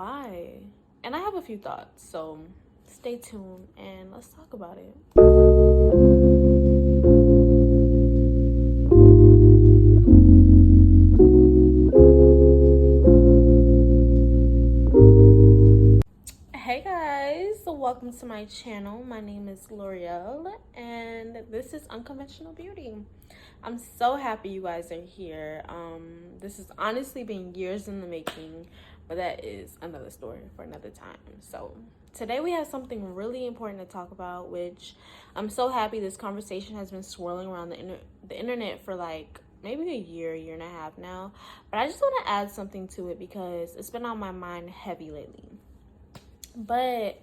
why? And I have a few thoughts, so stay tuned and let's talk about it. Hey guys, so welcome to my channel. My name is L'Oreal and this is Unconventional Beauty. I'm so happy you guys are here. This has honestly been years in the making, but that is another story for another time. So today we have something really important to talk about, which I'm so happy this conversation has been swirling around the internet for like maybe a year and a half now. But I just want to add something to it because it's been on my mind heavy lately. But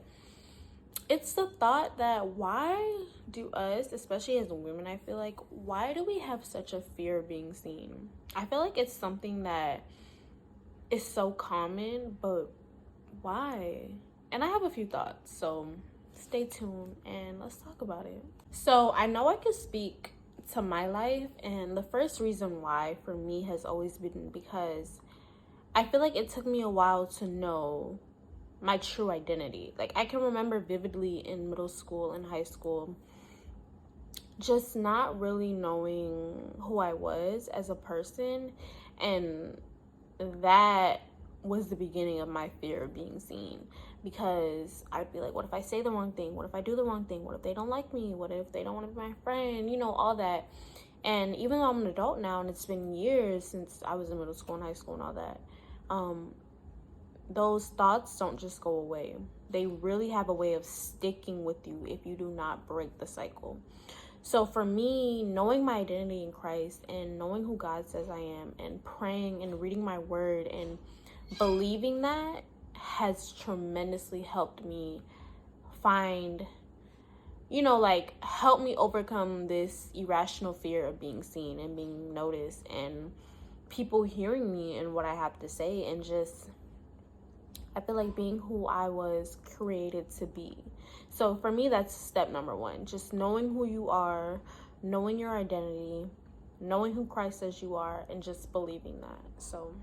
it's the thought that why do us, especially as women, I feel like, why do we have such a fear of being seen? I feel like it's something that is so common, but why? And I have a few thoughts, so stay tuned and let's talk about it. So I know I could speak to my life, and the first reason why for me has always been because I feel like it took me a while to know my true identity. Like, I can remember vividly in middle school and high school just not really knowing who I was as a person, and that was the beginning of my fear of being seen, because I'd be like, what if I say the wrong thing? What if I do the wrong thing? What if they don't like me? What if they don't want to be my friend? You know, all that. And even though I'm an adult now and it's been years since I was in middle school and high school and all that, those thoughts don't just go away. They really have a way of sticking with you if you do not break the cycle. So for me, knowing my identity in Christ and knowing who God says I am and praying and reading my word and believing that has tremendously helped me find, help me overcome this irrational fear of being seen and being noticed and people hearing me and what I have to say, and just I feel like being who I was created to be. So for me, that's step number one. Just knowing who you are, knowing your identity, knowing who Christ says you are, and just believing that. So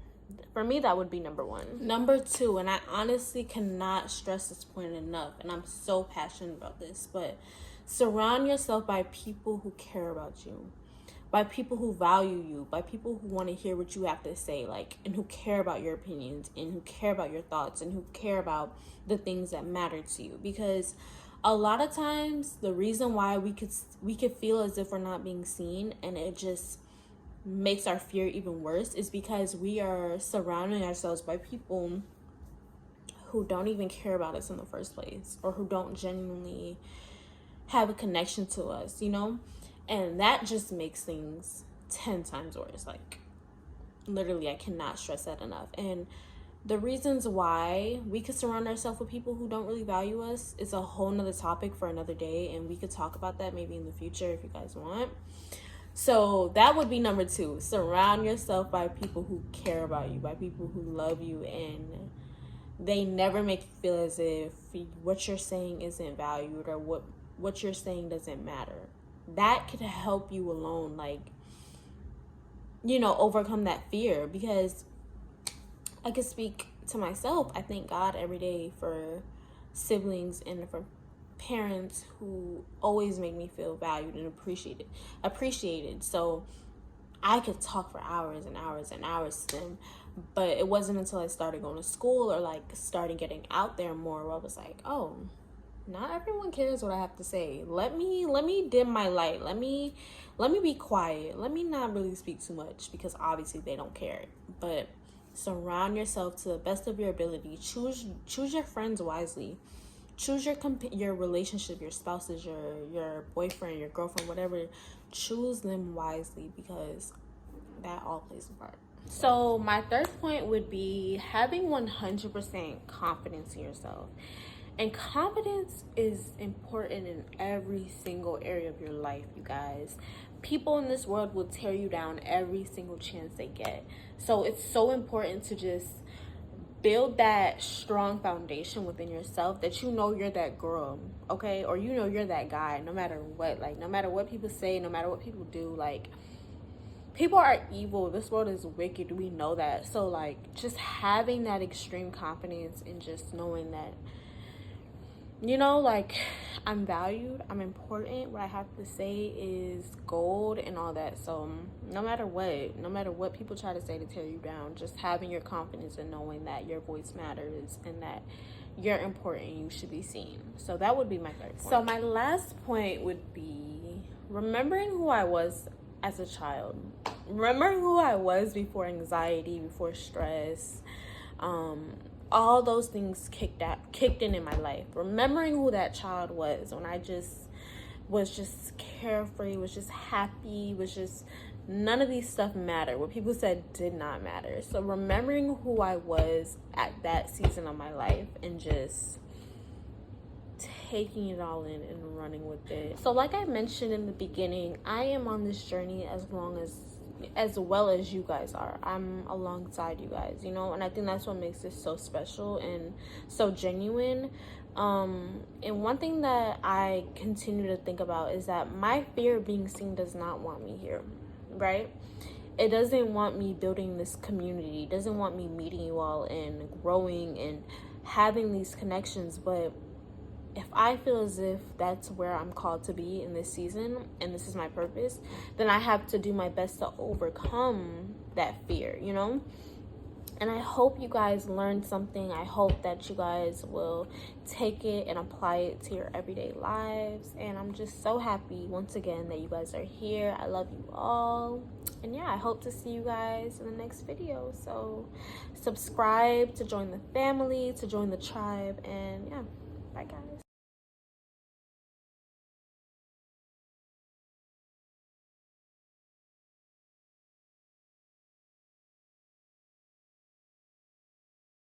for me, that would be number one. Number two, and I honestly cannot stress this point enough, and I'm so passionate about this, but surround yourself by people who care about you, by people who value you, by people who want to hear what you have to say, and who care about your opinions and who care about your thoughts and who care about the things that matter to you. Because a lot of times the reason why we could feel as if we're not being seen, and it just makes our fear even worse, is because we are surrounding ourselves by people who don't even care about us in the first place, or who don't genuinely have a connection to us, and that just makes things 10 times worse. Literally, I cannot stress that enough. And the reasons why we could surround ourselves with people who don't really value us is a whole nother topic for another day, and we could talk about that maybe in the future if you guys want. So that would be number two. Surround yourself by people who care about you, by people who love you, and they never make you feel as if what you're saying isn't valued or what you're saying doesn't matter. That could help you alone, overcome that fear. Because I could speak to myself. I thank God every day for siblings and for parents who always make me feel valued and appreciated. So I could talk for hours and hours and hours to them, but it wasn't until I started going to school or started getting out there more where I was like, oh, not everyone cares what I have to say. Let me dim my light. Let me be quiet. Let me not really speak too much, because obviously they don't care. But surround yourself to the best of your ability. Choose your friends wisely. Choose your relationship, your spouses, your boyfriend, your girlfriend, whatever. Choose them wisely, because that all plays a part. So my third point would be having 100% confidence in yourself. And confidence is important in every single area of your life, you guys. People in this world will tear you down every single chance they get. So it's so important to just build that strong foundation within yourself, that you're that girl, okay? Or you're that guy, no matter what. No matter what people say, no matter what people do, people are evil. This world is wicked. We know that. So like just having that extreme confidence and just knowing that, you know, like I'm valued, I'm important, what I have to say is gold and all that. So no matter what people try to say to tear you down, just having your confidence and knowing that your voice matters and that you're important, you should be seen. So that would be my third point. So my last point would be remembering who I was as a child. Remember who I was before anxiety, before stress, all those things kicked in my life. Remembering who that child was when I was just carefree, was just happy, was just none of these stuff mattered. What people said did not matter. So remembering who I was at that season of my life and just taking it all in and running with it. So like I mentioned in the beginning, I am on this journey as well as you guys are. I'm alongside you guys, you know, and I think that's what makes this so special and so genuine. And one thing that I continue to think about is that my fear of being seen does not want me here, right? It doesn't want me building this community. It doesn't want me meeting you all and growing and having these connections. But if I feel as if that's where I'm called to be in this season and this is my purpose, then I have to do my best to overcome that fear, you know? And I hope you guys learned something. I hope that you guys will take it and apply it to your everyday lives. And I'm just so happy once again that you guys are here. I love you all. And yeah, I hope to see you guys in the next video. So subscribe to join the family, to join the tribe. And yeah, bye guys.